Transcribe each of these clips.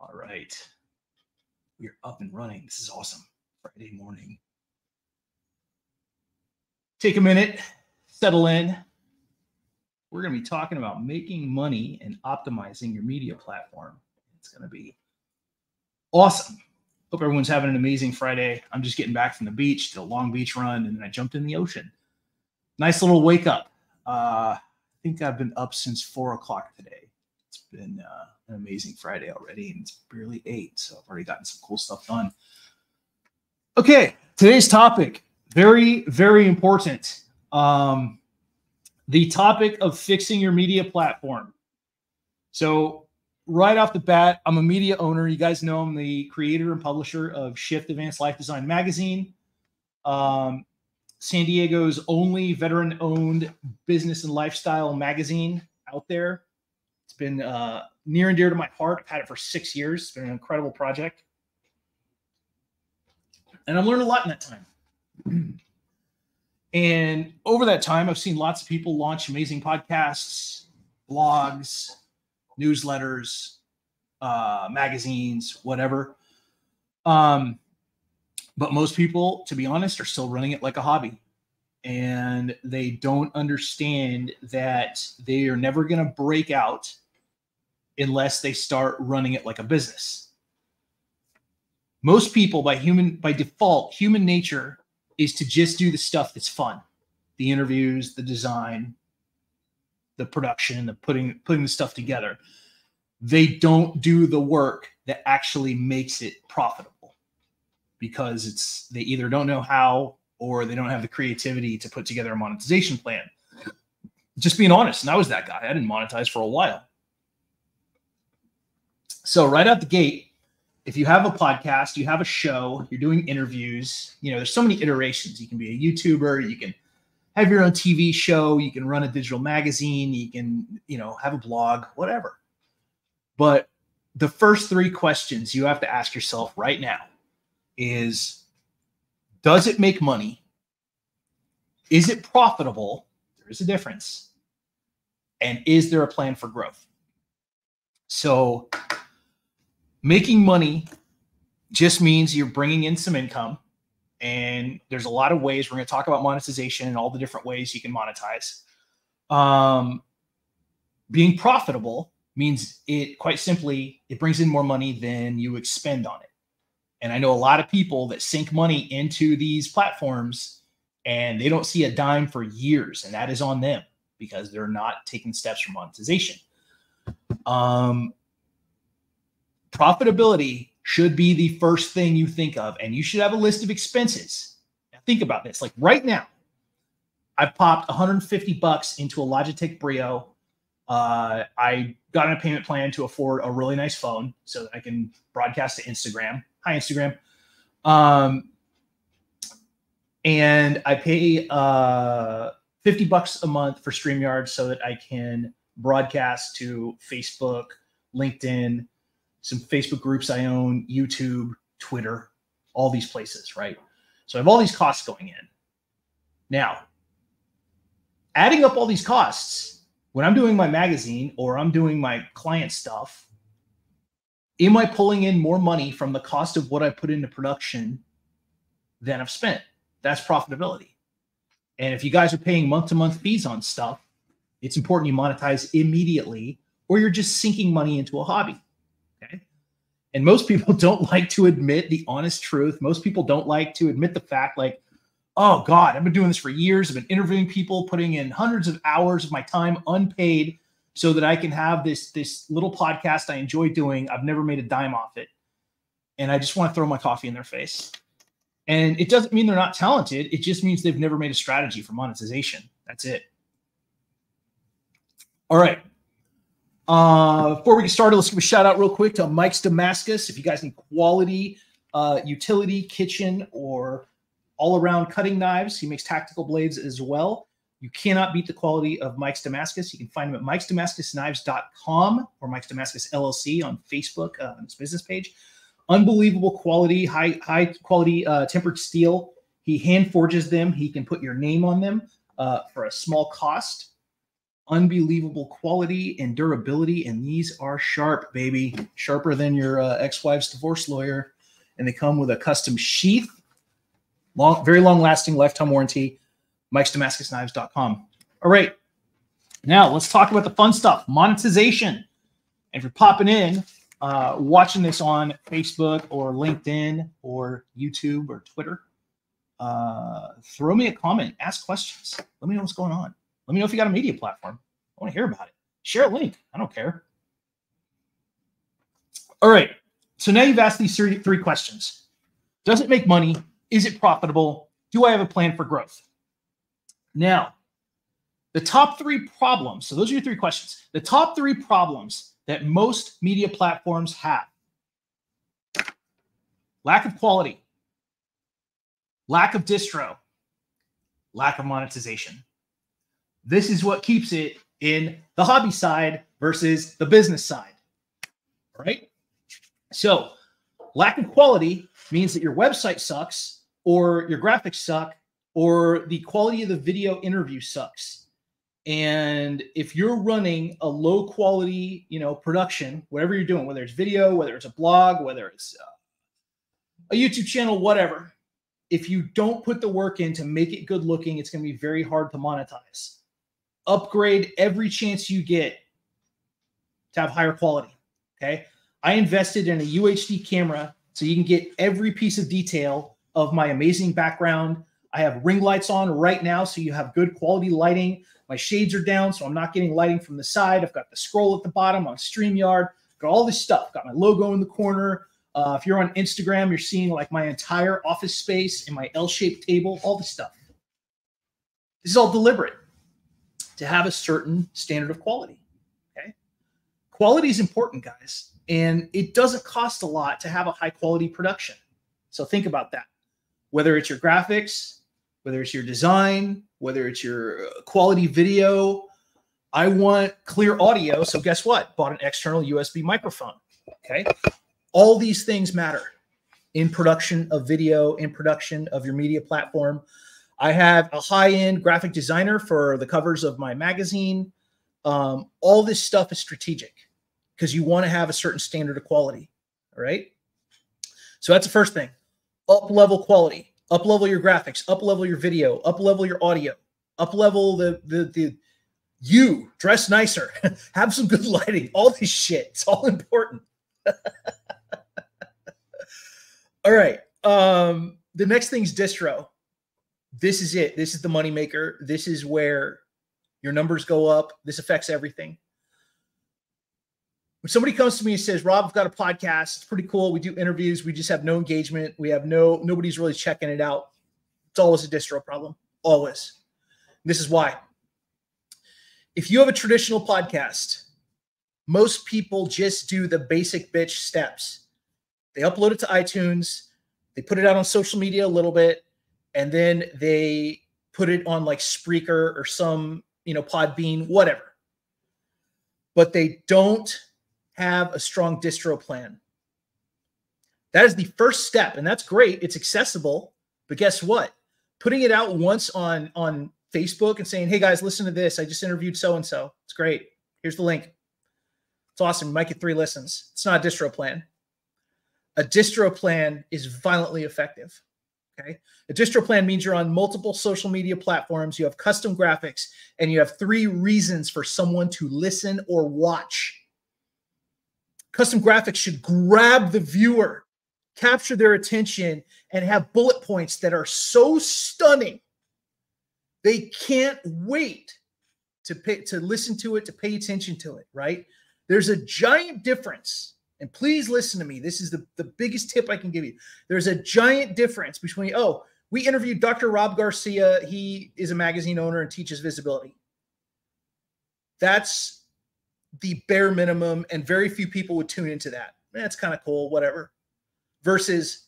All right. We're up and running. This is awesome. Friday morning. Take a minute, settle in. We're going to be talking about making money and optimizing your media platform. It's going to be awesome. Hope everyone's having an amazing Friday. I'm just getting back from the beach, did a Long Beach run, and then I jumped in the ocean. Nice little wake up. I think I've been up since 4 o'clock today. It's been an amazing Friday already, and it's barely 8, so I've already gotten some cool stuff done. Okay, today's topic, very, very important. The topic of fixing your media platform. So right off the bat, I'm a media owner. You guys know I'm the creator and publisher of Shift Advanced Life Design Magazine, San Diego's only veteran-owned business and lifestyle magazine out there. It's been near and dear to my heart. I've had it for 6 years. It's been an incredible project. And I've learned a lot in that time. And over that time, I've seen lots of people launch amazing podcasts, blogs, newsletters, magazines, whatever. But most people, to be honest, are still running it like a hobby. And they don't understand that they are never going to break out unless they start running it like a business. Most people, by default, human nature is to just do the stuff that's fun. The interviews, the design, the production, the putting the stuff together. They don't do the work that actually makes it profitable because they either don't know how or they don't have the creativity to put together a monetization plan. Just being honest, and I was that guy. I didn't monetize for a while. So right out the gate, if you have a podcast, you have a show, you're doing interviews, there's so many iterations. You can be a YouTuber, you can have your own TV show, you can run a digital magazine, you can, have a blog, whatever. But the first 3 questions you have to ask yourself right now is, does it make money? Is it profitable? There is a difference. And is there a plan for growth? So making money just means you're bringing in some income. And there's a lot of ways. We're going to talk about monetization and all the different ways you can monetize. Being profitable means quite simply, it brings in more money than you expend on it. And I know a lot of people that sink money into these platforms and they don't see a dime for years. And that is on them because they're not taking steps for monetization. Profitability should be the first thing you think of, and you should have a list of expenses. Now think about this. Like right now, I've popped $150 into a Logitech Brio. I got on a payment plan to afford a really nice phone so that I can broadcast to Instagram. Hi, Instagram. And I pay $50 a month for StreamYard so that I can broadcast to Facebook, LinkedIn, some Facebook groups I own, YouTube, Twitter, all these places, right? So I have all these costs going in. Now, adding up all these costs, when I'm doing my magazine or I'm doing my client stuff, am I pulling in more money from the cost of what I put into production than I've spent? That's profitability. And if you guys are paying month-to-month fees on stuff, it's important you monetize immediately or you're just sinking money into a hobby. Okay. And most people don't like to admit the honest truth. Most people don't like to admit the fact like, oh God, I've been doing this for years. I've been interviewing people, putting in hundreds of hours of my time unpaid so that I can have this little podcast I enjoy doing. I've never made a dime off it. And I just want to throw my coffee in their face. And it doesn't mean they're not talented. It just means they've never made a strategy for monetization. That's it. All right. Before we get started, let's give a shout out real quick to Mike's Damascus. If you guys need quality utility, kitchen, or all-around cutting knives, he makes tactical blades as well. You cannot beat the quality of Mike's Damascus. You can find him at mikesdamascusknives.com or Mike's Damascus LLC on Facebook on his business page. Unbelievable quality, high quality tempered steel. He hand forges them. He can put your name on them for a small cost. unbelievable quality and durability, and these are sharp, baby. Sharper than your ex-wife's divorce lawyer. And they come with a custom sheath, very long-lasting lifetime warranty. Mike'sDamascusKnives.com. All right, now let's talk about the fun stuff, monetization. And if you're popping in, watching this on Facebook or LinkedIn or YouTube or Twitter, throw me a comment, ask questions. Let me know what's going on. Let me know if you got a media platform. I want to hear about it. Share a link. I don't care. All right. So now you've asked these three questions. Does it make money? Is it profitable? Do I have a plan for growth? Now, the top 3 problems. So those are your 3 questions. The top 3 problems that most media platforms have: lack of quality, lack of distro, lack of monetization. This is what keeps it in the hobby side versus the business side, right? So lack of quality means that your website sucks, or your graphics suck, or the quality of the video interview sucks. And if you're running a low quality, production, whatever you're doing, whether it's video, whether it's a blog, whether it's a YouTube channel, whatever, if you don't put the work in to make it good looking, it's going to be very hard to monetize. Upgrade every chance you get to have higher quality. Okay. I invested in a UHD camera so you can get every piece of detail of my amazing background. I have ring lights on right now, so you have good quality lighting. My shades are down, so I'm not getting lighting from the side. I've got the scroll at the bottom on StreamYard. Got all this stuff. Got my logo in the corner. If you're on Instagram, you're seeing like my entire office space and my L-shaped table, all this stuff. This is all deliberate to have a certain standard of quality. Okay. Quality is important, guys. And it doesn't cost a lot to have a high quality production. So think about that. Whether it's your graphics, whether it's your design, whether it's your quality video. I want clear audio. So guess what? Bought an external USB microphone. Okay. All these things matter in production of video, in production of your media platform. I have a high-end graphic designer for the covers of my magazine. All this stuff is strategic because you want to have a certain standard of quality. All right. So that's the first thing. Up-level quality, up-level your graphics, up-level your video, up-level your audio, up-level the you, dress nicer, have some good lighting, all this shit. It's all important. All right. The next thing is distro. This is it. This is the moneymaker. This is where your numbers go up. This affects everything. When somebody comes to me and says, Rob, I've got a podcast. It's pretty cool. We do interviews. We just have no engagement. We have nobody's really checking it out. It's always a distro problem. Always. And this is why. If you have a traditional podcast, most people just do the basic bitch steps. They upload it to iTunes. They put it out on social media a little bit. And then they put it on like Spreaker or some, Podbean, whatever. But they don't have a strong distro plan. That is the first step, and that's great. It's accessible, but guess what? Putting it out once on Facebook and saying, hey guys, listen to this. I just interviewed so-and-so. It's great. Here's the link. It's awesome. You might get 3 listens. It's not a distro plan. A distro plan is violently effective. Okay. A distro plan means you're on multiple social media platforms. You have custom graphics and you have 3 reasons for someone to listen or watch. Custom graphics should grab the viewer, capture their attention, and have bullet points that are so stunning. They can't wait to listen to it, to pay attention to it, right? There's a giant difference. And please listen to me. This is the biggest tip I can give you. There's a giant difference between, we interviewed Dr. Rob Garcia. He is a magazine owner and teaches visibility. That's the bare minimum, and very few people would tune into that. That's kind of cool, whatever. Versus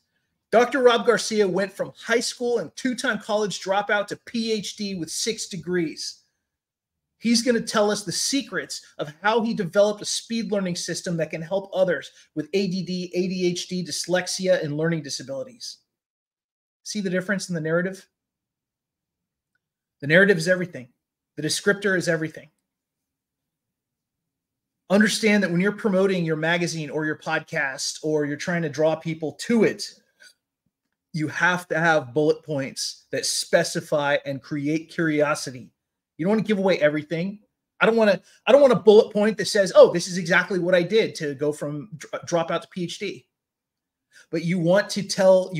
Dr. Rob Garcia went from high school and 2-time college dropout to PhD with 6 degrees. He's going to tell us the secrets of how he developed a speed learning system that can help others with ADD, ADHD, dyslexia, and learning disabilities. See the difference in the narrative? The narrative is everything. The descriptor is everything. Understand that when you're promoting your magazine or your podcast, or you're trying to draw people to it, you have to have bullet points that specify and create curiosity. You don't want to give away everything. I don't want a bullet point that says, "Oh, this is exactly what I did to go from dropout to PhD." But you want to tell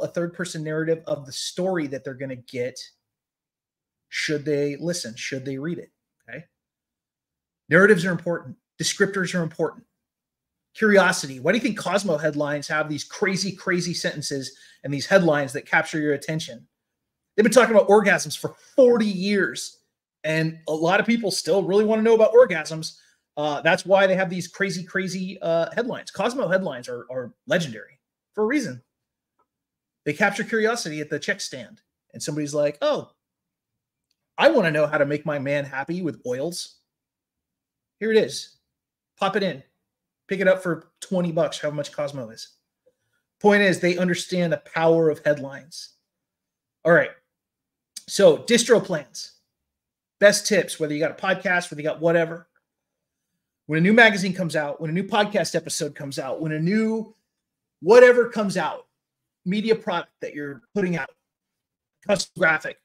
a third person narrative of the story that they're going to get. Should they listen? Should they read it? Okay. Narratives are important. Descriptors are important. Curiosity. Why do you think Cosmo headlines have these crazy, crazy sentences and these headlines that capture your attention? They've been talking about orgasms for 40 years, and a lot of people still really want to know about orgasms. That's why they have these crazy, crazy headlines. Cosmo headlines are legendary for a reason. They capture curiosity at the check stand, and somebody's like, "Oh, I want to know how to make my man happy with oils. Here it is. Pop it in. Pick it up for $20, how much Cosmo is." Point is, they understand the power of headlines. All right. So distro plans, best tips, whether you got a podcast, whether you got whatever. When a new magazine comes out, when a new podcast episode comes out, when a new whatever comes out, media product that you're putting out, custom graphic,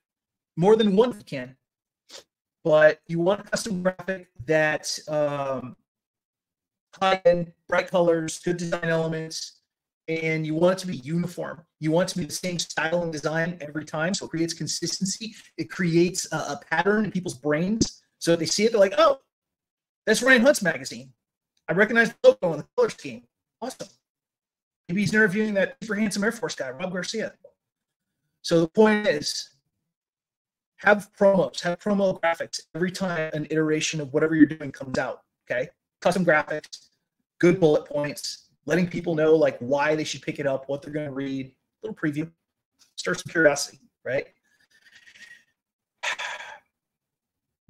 more than one if you can, but you want a custom graphic that high-end, bright colors, good design elements, and you want it to be uniform. You want it to be the same style and design every time, so it creates consistency. It creates a pattern in people's brains, so if they see it, they're like, "Oh, that's Ryan Hunt's magazine. I recognize the logo and the color scheme. Awesome." Maybe he's interviewing that super handsome Air Force guy, Rob Garcia. So the point is, have promos, have promo graphics every time an iteration of whatever you're doing comes out, okay? Custom graphics, good bullet points, letting people know like why they should pick it up, what they're going to read, a little preview, start some curiosity, right?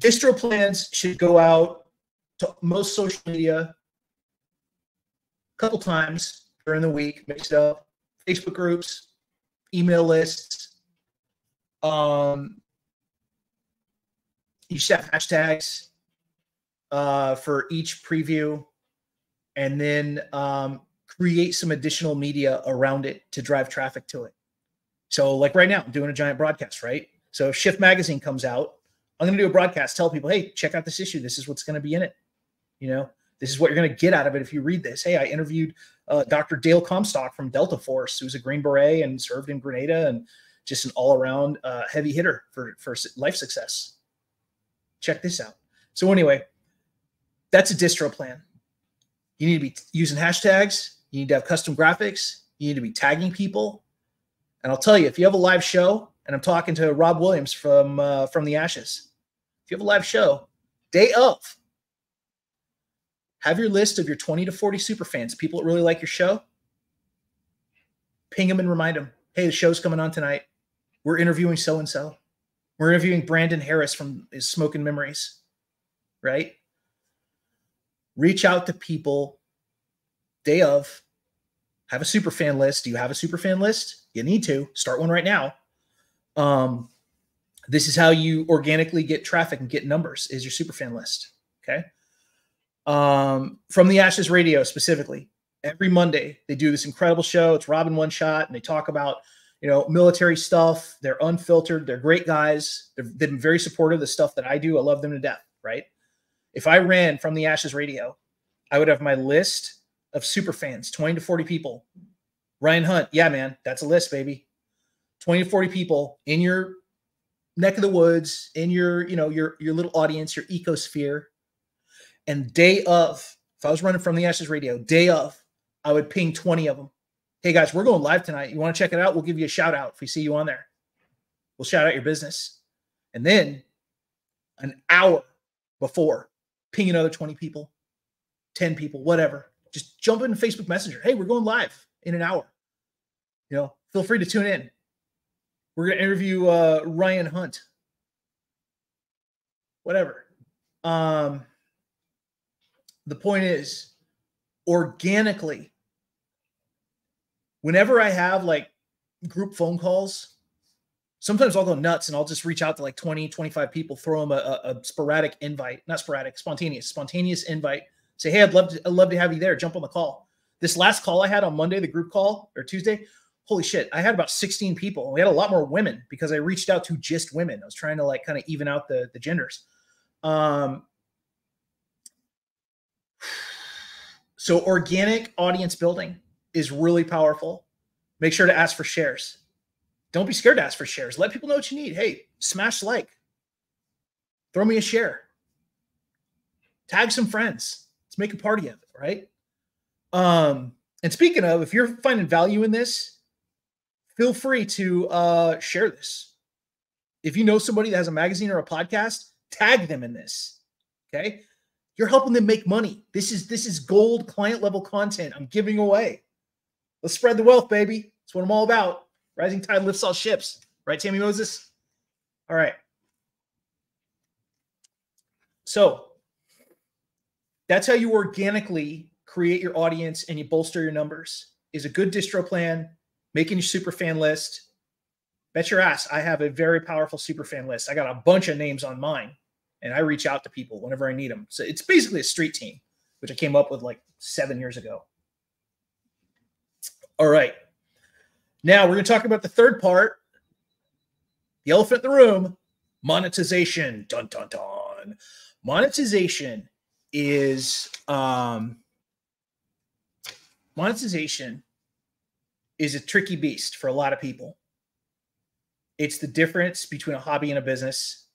Distro plans should go out to most social media a couple times during the week, mix it up, Facebook groups, email lists. You should have hashtags for each preview, and then create some additional media around it to drive traffic to it. So like right now, I'm doing a giant broadcast, right? So if Shift Magazine comes out, I'm going to do a broadcast, tell people, "Hey, check out this issue. This is what's going to be in it. You know, this is what you're going to get out of it if you read this. Hey, I interviewed Dr. Dale Comstock from Delta Force, who's a Green Beret and served in Grenada and just an all-around heavy hitter for life success. Check this out." So anyway, that's a distro plan. You need to be using hashtags. You need to have custom graphics. You need to be tagging people. And I'll tell you, if you have a live show, and I'm talking to Rob Williams from the Ashes, if you have a live show, day of, have your list of your 20 to 40 super fans, people that really like your show. Ping them and remind them, "Hey, the show's coming on tonight. We're interviewing so-and-so. We're interviewing Brandon Harris from his Smoke and Memories," right? Reach out to people day of. Have a super fan list. Do you have a super fan list? You need to start one right now. This is how you organically get traffic and get numbers, is your super fan list. Okay. From the Ashes Radio specifically, every Monday they do this incredible show. It's Robin One Shot, and they talk about, you know, military stuff. They're unfiltered. They're great guys. They've been very supportive of the stuff that I do. I love them to death. Right. If I ran From the Ashes Radio, I would have my list of super fans, 20 to 40 people. Ryan Hunt. Yeah, man, that's a list, baby. 20 to 40 people in your neck of the woods, in your, you know, your little audience, your ecosphere. And day of, if I was running From the Ashes Radio, day of, I would ping 20 of them. "Hey guys, we're going live tonight. You want to check it out? We'll give you a shout out if we see you on there. We'll shout out your business." And then an hour before, ping another 20 people, 10 people, whatever. Just jump into Facebook Messenger. "Hey, we're going live in an hour. You know, feel free to tune in. We're going to interview Ryan Hunt." Whatever. The point is, organically, whenever I have like group phone calls, Sometimes I'll go nuts and I'll just reach out to like 20, 25 people, throw them a sporadic invite, not sporadic, spontaneous invite. Say, hey, I'd love to have you there. Jump on the call. This last call I had on Monday, the group call, or Tuesday, holy shit, I had about 16 people. We had a lot more women because I reached out to just women. I was trying to like kind of even out the genders. So organic audience building is really powerful. Make sure to ask for shares. Don't be scared to ask for shares. Let people know what you need. Hey, smash like. Throw me a share. Tag some friends. Let's make a party of it, right? And speaking of, if you're finding value in this, feel free to share this. If you know somebody that has a magazine or a podcast, tag them in this. Okay? You're helping them make money. This is gold client level content I'm giving away. Let's spread the wealth, baby. That's what I'm all about. Rising tide lifts all ships. Right, Tammy Moses? All right. So that's how you organically create your audience and you bolster your numbers. Is a good distro plan, making your super fan list. Bet your ass I have a very powerful super fan list. I got a bunch of names on mine, and I reach out to people whenever I need them. So it's basically a street team, which I came up with like 7 years ago. All right. Now we're going to talk about the third part, the elephant in the room, monetization. Dun, dun, dun. Monetization is a tricky beast for a lot of people. It's the difference between a hobby and a business,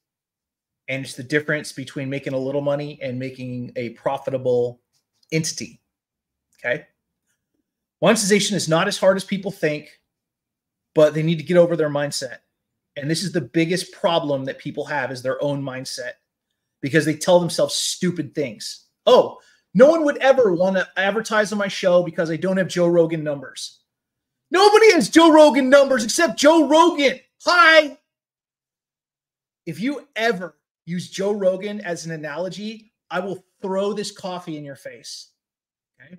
and it's the difference between making a little money and making a profitable entity. Okay? Monetization is not as hard as people think, but they need to get over their mindset. And this is the biggest problem that people have, is their own mindset, because they tell themselves stupid things. Oh, no one would ever want to advertise on my show because I don't have Joe Rogan numbers. Nobody has Joe Rogan numbers except Joe Rogan. Hi. If you ever use Joe Rogan as an analogy, I will throw this coffee in your face. Okay?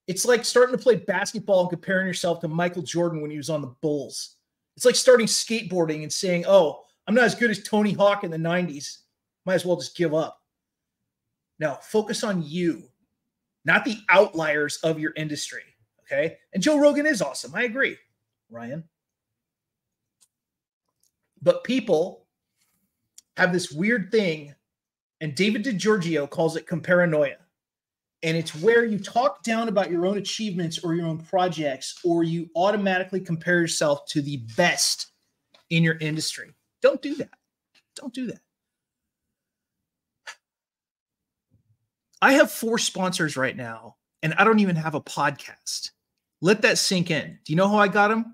It's like starting to play basketball and comparing yourself to Michael Jordan when he was on the Bulls. It's like starting skateboarding and saying, oh, I'm not as good as Tony Hawk in the 90s. Might as well just give up. No, focus on you, not the outliers of your industry, okay? And Joe Rogan is awesome. I agree, Ryan. But people have this weird thing, and David DiGiorgio calls it comparanoia. And it's where you talk down about your own achievements or your own projects, or you automatically compare yourself to the best in your industry. Don't do that. Don't do that. I have 4 sponsors right now, and I don't even have a podcast. Let that sink in. Do you know how I got them?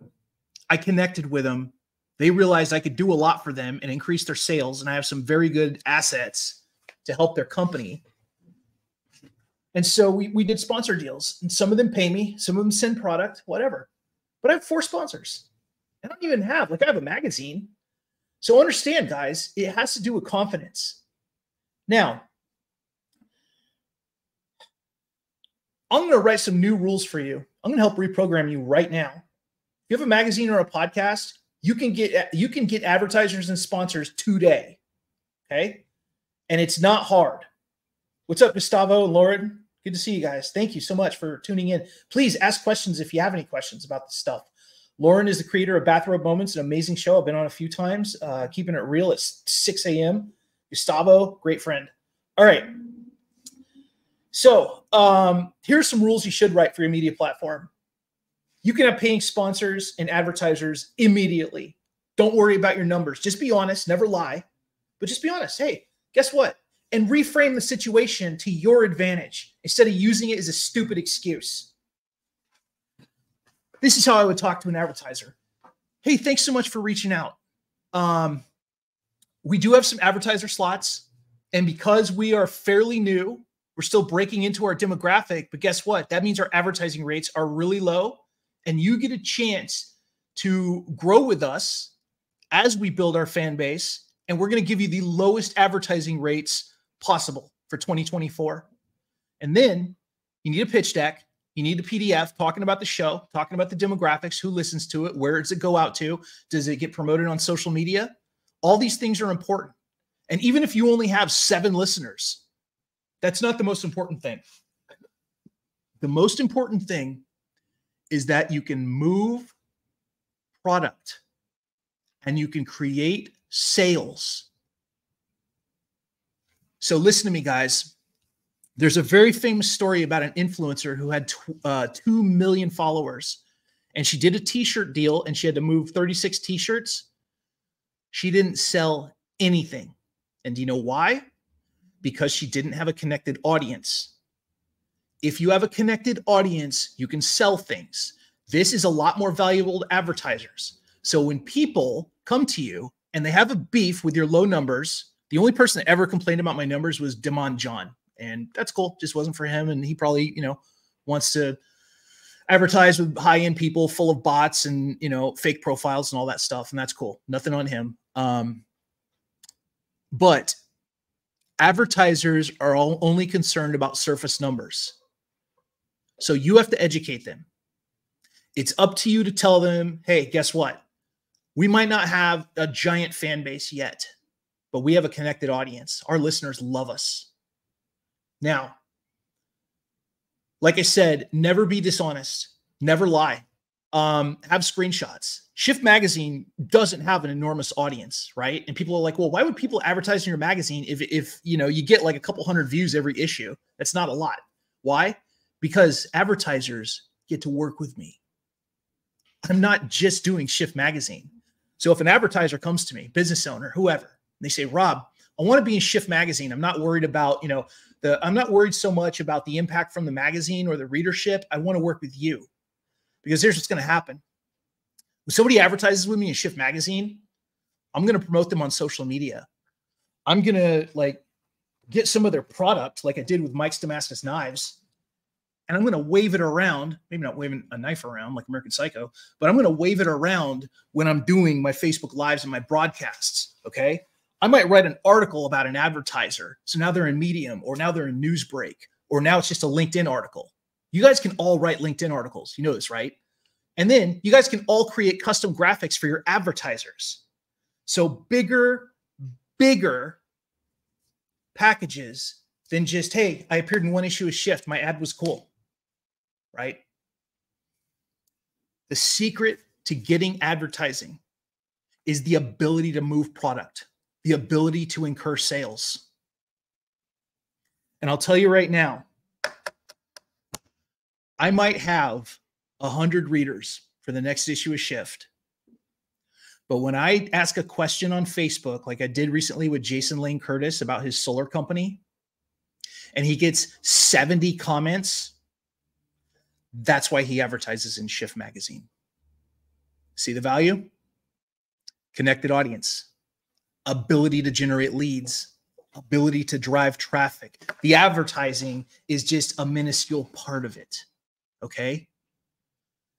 I connected with them. They realized I could do a lot for them and increase their sales, and I have some very good assets to help their company. And so we did sponsor deals, and some of them pay me, some of them send product, whatever. But I have 4 sponsors. I don't even have, I have a magazine. So understand, guys, it has to do with confidence. Now, I'm going to write some new rules for you. I'm going to help reprogram you right now. If you have a magazine or a podcast, you can get advertisers and sponsors today. Okay? And it's not hard. What's up, Gustavo and Lauren? Good to see you guys. Thank you so much for tuning in. Please ask questions if you have any questions about this stuff. Lauren is the creator of Bathrobe Moments, an amazing show. I've been on a few times, keeping it real at 6 a.m. Gustavo, great friend. All right. So here's some rules you should write for your media platform. You can have paying sponsors and advertisers immediately. Don't worry about your numbers. Just be honest. Never lie. But just be honest. Hey, guess what? And reframe the situation to your advantage instead of using it as a stupid excuse. This is how I would talk to an advertiser. Hey, thanks so much for reaching out. We do have some advertiser slots. And because we are fairly new, we're still breaking into our demographic. But guess what? That means our advertising rates are really low. And you get a chance to grow with us as we build our fan base. And we're going to give you the lowest advertising rates possible for 2024. And then you need a pitch deck. You need the PDF talking about the show, talking about the demographics, who listens to it, where does it go out to? Does it get promoted on social media? All these things are important. And even if you only have 7 listeners, that's not the most important thing. The most important thing is that you can move product and you can create sales. So listen to me, guys. There's a very famous story about an influencer who had 2 million followers, and she did a t-shirt deal and she had to move 36 t-shirts. She didn't sell anything. And do you know why? Because she didn't have a connected audience. If you have a connected audience, you can sell things. This is a lot more valuable to advertisers. So when people come to you and they have a beef with your low numbers, the only person that ever complained about my numbers was Damon John. And that's cool. Just wasn't for him. And he probably, wants to advertise with high-end people full of bots and, fake profiles and all that stuff. And that's cool. Nothing on him. But advertisers are only concerned about surface numbers. So you have to educate them. It's up to you to tell them, hey, guess what? We might not have a giant fan base yet, but we have a connected audience. Our listeners love us. Now, like I said, never be dishonest. Never lie. Have screenshots. Shift Magazine doesn't have an enormous audience, right? And people are like, well, why would people advertise in your magazine if you get like a couple hundred views every issue? That's not a lot. Why? Because advertisers get to work with me. I'm not just doing Shift Magazine. So if an advertiser comes to me, business owner, whoever, and they say, Rob, I want to be in Shift Magazine. I'm not worried about, I'm not worried so much about the impact from the magazine or the readership. I want to work with you. Because here's what's going to happen. When somebody advertises with me in Shift Magazine, I'm going to promote them on social media. I'm going to get some of their product like I did with Mike's Damascus Knives. And I'm going to wave it around, maybe not waving a knife around like American Psycho, but I'm going to wave it around when I'm doing my Facebook Lives and my broadcasts, okay? I might write an article about an advertiser. So now they're in Medium, or now they're in Newsbreak, or now it's just a LinkedIn article. You guys can all write LinkedIn articles. You know this, right? And then you guys can all create custom graphics for your advertisers. So bigger packages than just, hey, I appeared in one issue of Shift. My ad was cool, right? The secret to getting advertising is the ability to move product, the ability to incur sales. And I'll tell you right now, I might have 100 readers for the next issue of Shift. But when I ask a question on Facebook, like I did recently with Jason Lane Curtis about his solar company, and he gets 70 comments, that's why he advertises in Shift Magazine. See the value? Connected audience, ability to generate leads, ability to drive traffic. The advertising is just a minuscule part of it. Okay.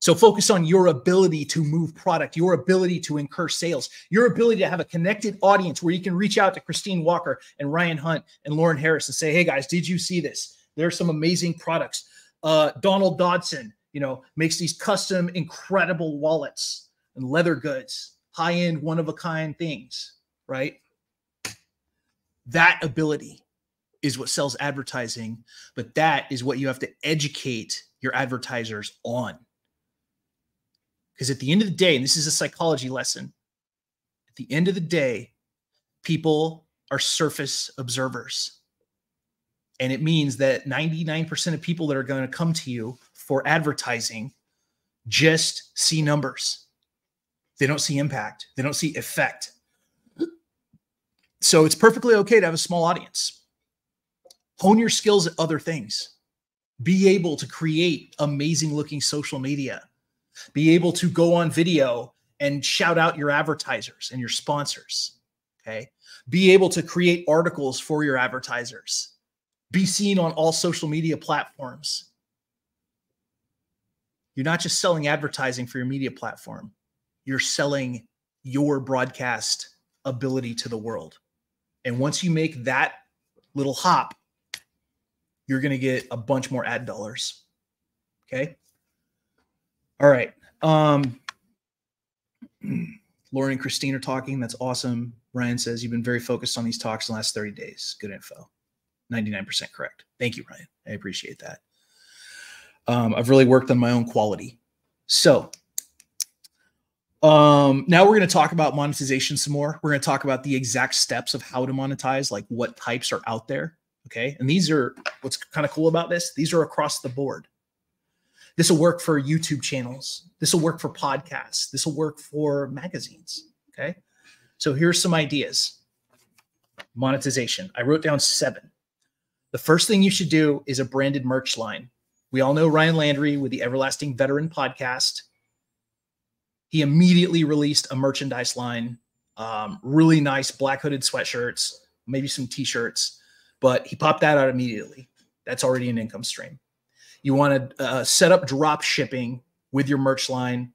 So focus on your ability to move product, your ability to incur sales, your ability to have a connected audience where you can reach out to Christine Walker and Ryan Hunt and Lauren Harris and say, hey guys, did you see this? There are some amazing products. Donald Dodson, makes these custom, incredible wallets and leather goods, high-end, one-of-a-kind things, right? That ability is what sells advertising, but that is what you have to educate your advertisers on. Because at the end of the day, and this is a psychology lesson, at the end of the day, people are surface observers. And it means that 99% of people that are going to come to you for advertising just see numbers. They don't see impact. They don't see effect. So it's perfectly okay to have a small audience. Hone your skills at other things. Be able to create amazing looking social media. Be able to go on video and shout out your advertisers and your sponsors. Okay. Be able to create articles for your advertisers. Be seen on all social media platforms. You're not just selling advertising for your media platform. You're selling your broadcast ability to the world. And once you make that little hop, you're going to get a bunch more ad dollars. Okay. All right. Lauren and Christine are talking. That's awesome. Ryan says, you've been very focused on these talks in the last 30 days. Good info. 99% correct. Thank you, Ryan. I appreciate that. I've really worked on my own quality. So now we're going to talk about monetization some more. We're going to talk about the exact steps of how to monetize, like what types are out there. Okay. And these are what's kind of cool about this. These are across the board. This will work for YouTube channels. This will work for podcasts. This will work for magazines. Okay. So here's some ideas. Monetization. I wrote down 7. The first thing you should do is a branded merch line. We all know Ryan Landry with the Everlasting Veteran podcast. He immediately released a merchandise line, really nice black hooded sweatshirts, maybe some t-shirts, but he popped that out immediately. That's already an income stream. You want to set up drop shipping with your merch line.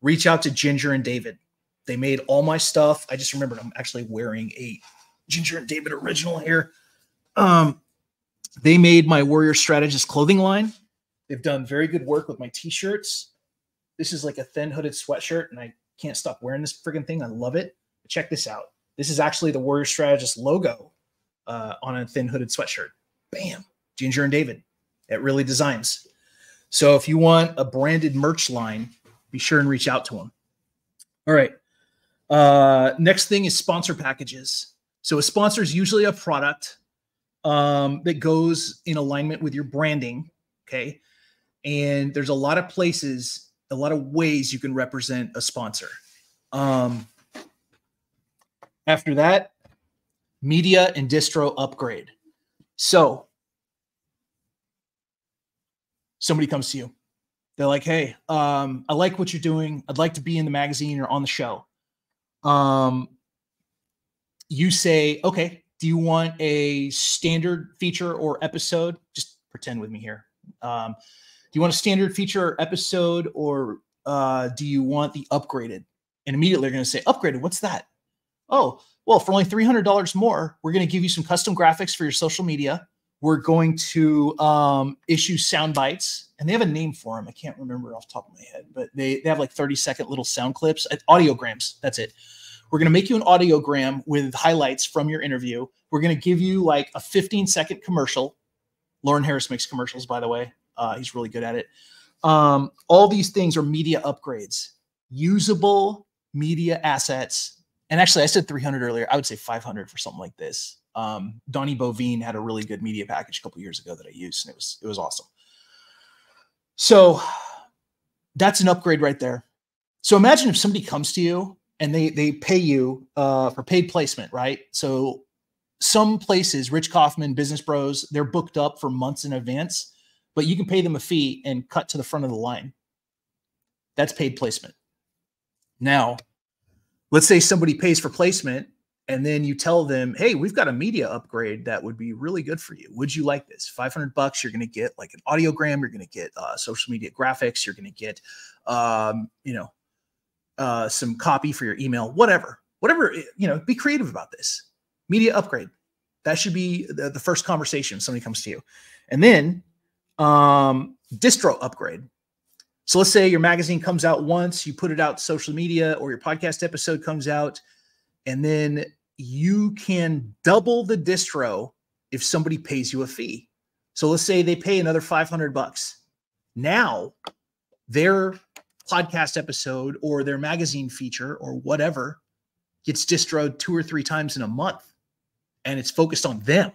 Reach out to Ginger and David. They made all my stuff. I just remembered I'm actually wearing a Ginger and David original here. They made my Warrior Strategist clothing line. They've done very good work with my t-shirts. This is like a thin hooded sweatshirt, and I can't stop wearing this friggin' thing. I love it. But check this out. This is actually the Warrior Strategist logo on a thin hooded sweatshirt. Bam. Ginger and David at Really Designs. So if you want a branded merch line, be sure and reach out to them. All right. Next thing is sponsor packages. So a sponsor is usually a product that goes in alignment with your branding. Okay. And there's a lot of places, a lot of ways you can represent a sponsor. After that, media and distro upgrade. So somebody comes to you. They're like, hey, I like what you're doing. I'd like to be in the magazine or on the show. You say, okay, do you want a standard feature or episode? Just pretend with me here. Do you want a standard feature or episode, or do you want the upgraded? And immediately they're going to say, upgraded, what's that? Oh, well, for only $300 more, we're going to give you some custom graphics for your social media. We're going to issue sound bites, and they have a name for them. I can't remember off the top of my head, but they have like 30-second little sound clips, audiograms. That's it. We're going to make you an audiogram with highlights from your interview. We're going to give you like a 15-second commercial. Lauren Harris makes commercials, by the way. He's really good at it. All these things are media upgrades, usable media assets. And actually, I said 300 earlier. I would say 500 for something like this. Donnie Bovine had a really good media package a couple years ago that I used, and it was awesome. So that's an upgrade right there. So imagine if somebody comes to you and they pay you for paid placement, right? So some places, Rich Kaufman, Business Bros, they're booked up for months in advance, but you can pay them a fee and cut to the front of the line. That's paid placement. Now, let's say somebody pays for placement, and then you tell them, hey, we've got a media upgrade that would be really good for you. Would you like this? $500, you're going to get like an audiogram. You're going to get social media graphics. You're going to get, some copy for your email, whatever, be creative about this. Media upgrade. That should be the first conversation when somebody comes to you. And then distro upgrade. So let's say your magazine comes out once, you put it out to social media, or your podcast episode comes out, and then you can double the distro if somebody pays you a fee. So let's say they pay another $500. Now their podcast episode or their magazine feature or whatever gets distroed 2 or 3 times in a month, and it's focused on them,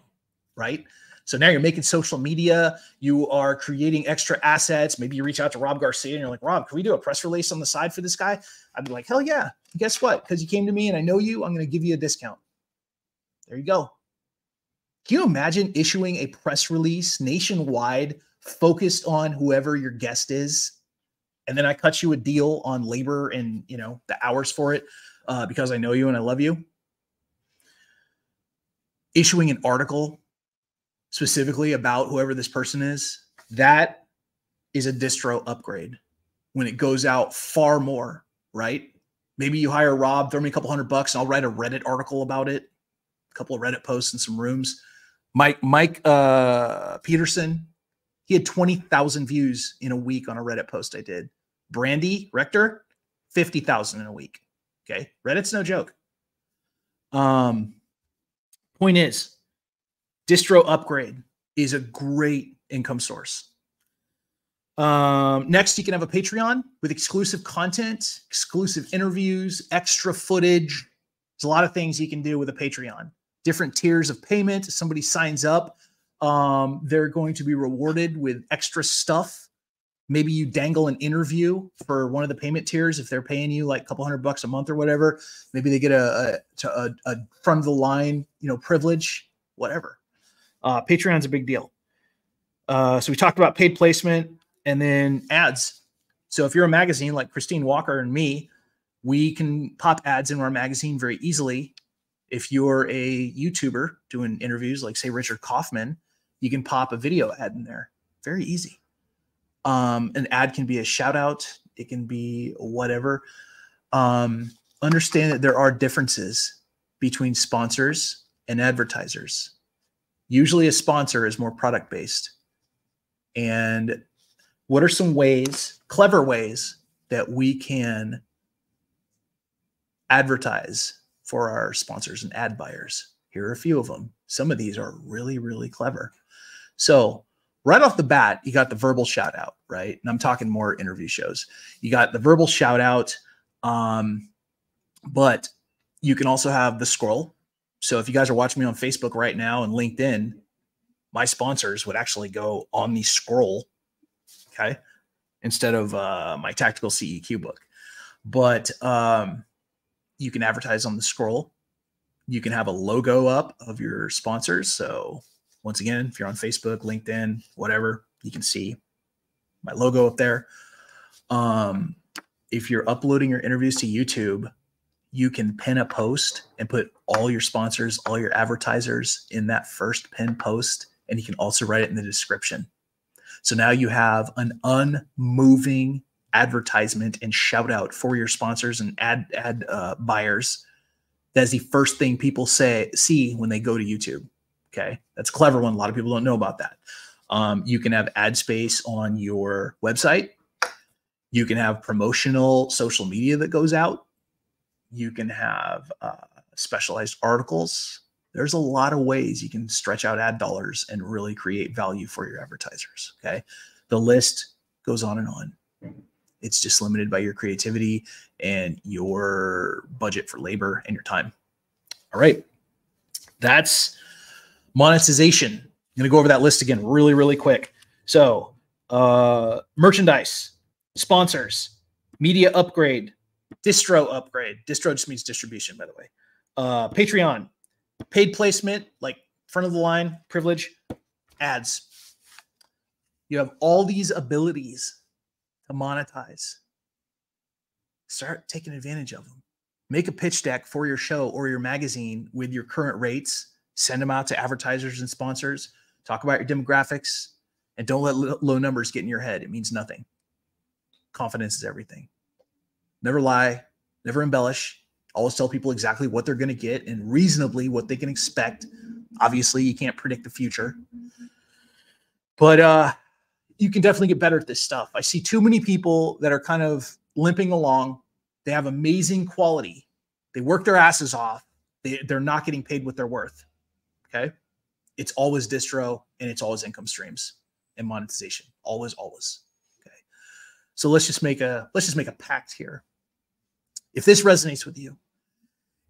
right? So now you're making social media, you are creating extra assets. Maybe you reach out to Rob Garcia and you're like, Rob, can we do a press release on the side for this guy? I'd be like, hell yeah. Guess what? Because you came to me and I know you, I'm going to give you a discount. There you go. Can you imagine issuing a press release nationwide focused on whoever your guest is? And then I cut you a deal on labor and, the hours for it because I know you and I love you. Issuing an article specifically about whoever this person is, that is a distro upgrade when it goes out far more, right? Maybe you hire Rob, throw me a couple $100 and I'll write a Reddit article about it, a couple of Reddit posts in some rooms. Mike Peterson, He had 20,000 views in a week on a Reddit post I did. Brandy Rector, 50,000 in a week. Okay. Reddit's no joke. Point is, Distro Upgrade is a great income source. Next, you can have a Patreon with exclusive content, exclusive interviews, extra footage. There's a lot of things you can do with a Patreon. Different tiers of payment. If somebody signs up, they're going to be rewarded with extra stuff. Maybe you dangle an interview for one of the payment tiers if they're paying you like a couple $100 a month or whatever. Maybe they get a front of the line, privilege, whatever. Patreon's a big deal. So we talked about paid placement and then ads. So if you're a magazine like Christine Walker and me, we can pop ads in our magazine very easily. If you're a YouTuber doing interviews like, say, Richard Kaufman, you can pop a video ad in there. Very easy. An ad can be a shout out. It can be whatever. Understand that there are differences between sponsors and advertisers. Usually a sponsor is more product based. And what are some ways, clever ways, that we can advertise for our sponsors and ad buyers? Here are a few of them. Some of these are really, really clever. So right off the bat, you got the verbal shout out, right? And I'm talking more interview shows. You got the verbal shout out, but you can also have the scroll. So if you guys are watching me on Facebook right now and LinkedIn, my sponsors would actually go on the scroll, okay, instead of my Tactical CEQ book. But you can advertise on the scroll. You can have a logo up of your sponsors. So once again, if you're on Facebook, LinkedIn, whatever, you can see my logo up there. If you're uploading your interviews to YouTube, you can pin a post and put all your sponsors, all your advertisers in that first pin post, and you can also write it in the description. So now you have an unmoving advertisement and shout out for your sponsors and ad buyers. That's the first thing people see when they go to YouTube. Okay, that's a clever one. A lot of people don't know about that. You can have ad space on your website. You can have promotional social media that goes out. You can have specialized articles. There's a lot of ways you can stretch out ad dollars and really create value for your advertisers. Okay, the list goes on and on. It's just limited by your creativity and your budget for labor and your time. All right, that's monetization. I'm going to go over that list again really, really quick. So merchandise, sponsors, media upgrade, distro upgrade. Distro just means distribution, by the way. Patreon, paid placement, like front of the line, privilege, ads. You have all these abilities to monetize. Start taking advantage of them. Make a pitch deck for your show or your magazine with your current rates. Send them out to advertisers and sponsors. Talk about your demographics, and don't let low numbers get in your head. It means nothing. Confidence is everything. Never lie, never embellish. Always tell people exactly what they're going to get and reasonably what they can expect. Obviously, you can't predict the future, but you can definitely get better at this stuff. I see too many people that are kind of limping along. They have amazing quality. They work their asses off. They're not getting paid what they're worth. Okay. It's always distro and it's always income streams and monetization. Always, always. Okay. So let's just make a pact here. If this resonates with you,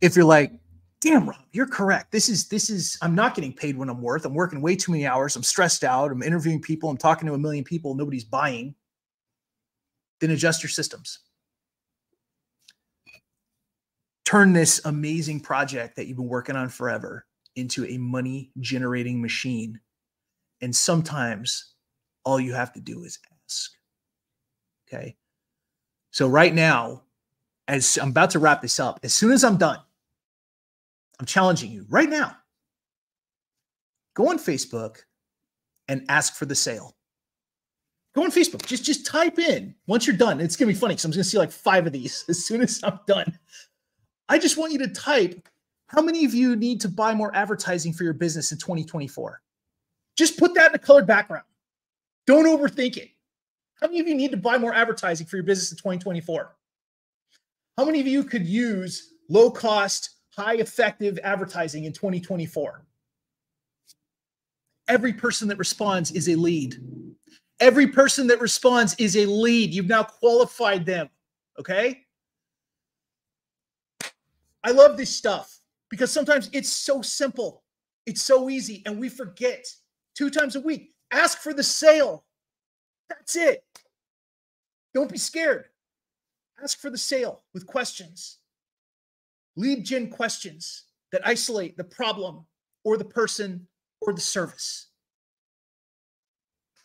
if you're like, damn, Rob, you're correct. This is, I'm not getting paid what I'm worth. I'm working way too many hours. I'm stressed out. I'm interviewing people. I'm talking to 1 million people. Nobody's buying. Then adjust your systems. Turn this amazing project that you've been working on forever into a money generating machine. And sometimes all you have to do is ask. Okay. So right now, as I'm about to wrap this up, as soon as I'm done, I'm challenging you right now. Go on Facebook and ask for the sale. Go on Facebook. Just type in once you're done. It's going to be funny because I'm going to see like 5 of these as soon as I'm done. I just want you to type, how many of you need to buy more advertising for your business in 2024? Just put that in a colored background. Don't overthink it. How many of you need to buy more advertising for your business in 2024? How many of you could use low cost, high effective advertising in 2024? Every person that responds is a lead. Every person that responds is a lead. You've now qualified them. Okay? I love this stuff because sometimes it's so simple. It's so easy. And we forget 2 times a week. Ask for the sale. That's it. Don't be scared. Ask for the sale with questions. Lead gen questions that isolate the problem or the person or the service.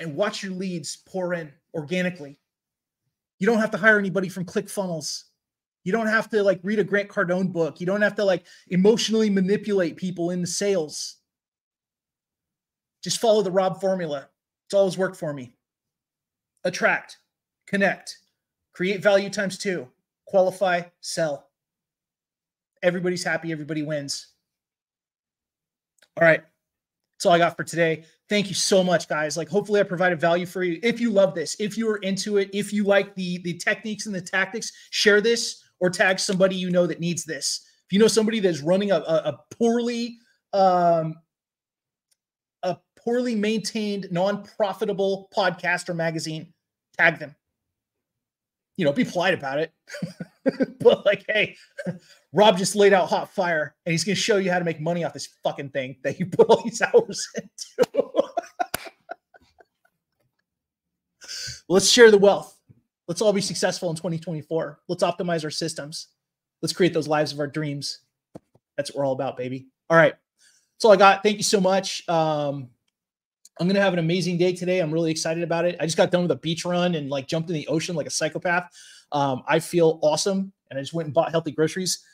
And watch your leads pour in organically. You don't have to hire anybody from ClickFunnels. You don't have to like read a Grant Cardone book. You don't have to like emotionally manipulate people into sales. Just follow the Rob formula. It's always worked for me. Attract, connect, create value times 2, qualify, sell. Everybody's happy. Everybody wins. All right. That's all I got for today. Thank you so much, guys. Like, hopefully I provided value for you. If you love this, if you are into it, if you like the techniques and the tactics, share this or tag somebody you know that needs this. If you know somebody that's running a poorly maintained, non-profitable podcast or magazine, tag them. You know, be polite about it. But like, hey, Rob just laid out hot fire and he's going to show you how to make money off this fucking thing that you put all these hours into. Let's share the wealth. Let's all be successful in 2024. Let's optimize our systems. Let's create those lives of our dreams. That's what we're all about, baby. All right. That's all I got. Thank you so much. I'm going to have an amazing day today. I'm really excited about it. I just got done with a beach run and like jumped in the ocean like a psychopath. I feel awesome. And I just went and bought healthy groceries.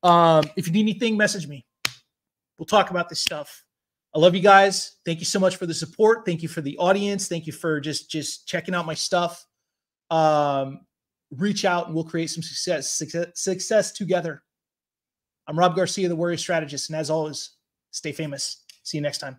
If you need anything, message me. We'll talk about this stuff. I love you guys. Thank you so much for the support. Thank you for the audience. Thank you for just checking out my stuff. Reach out and we'll create some success together. I'm Rob Garcia, the Warrior Strategist. And as always, stay famous. See you next time.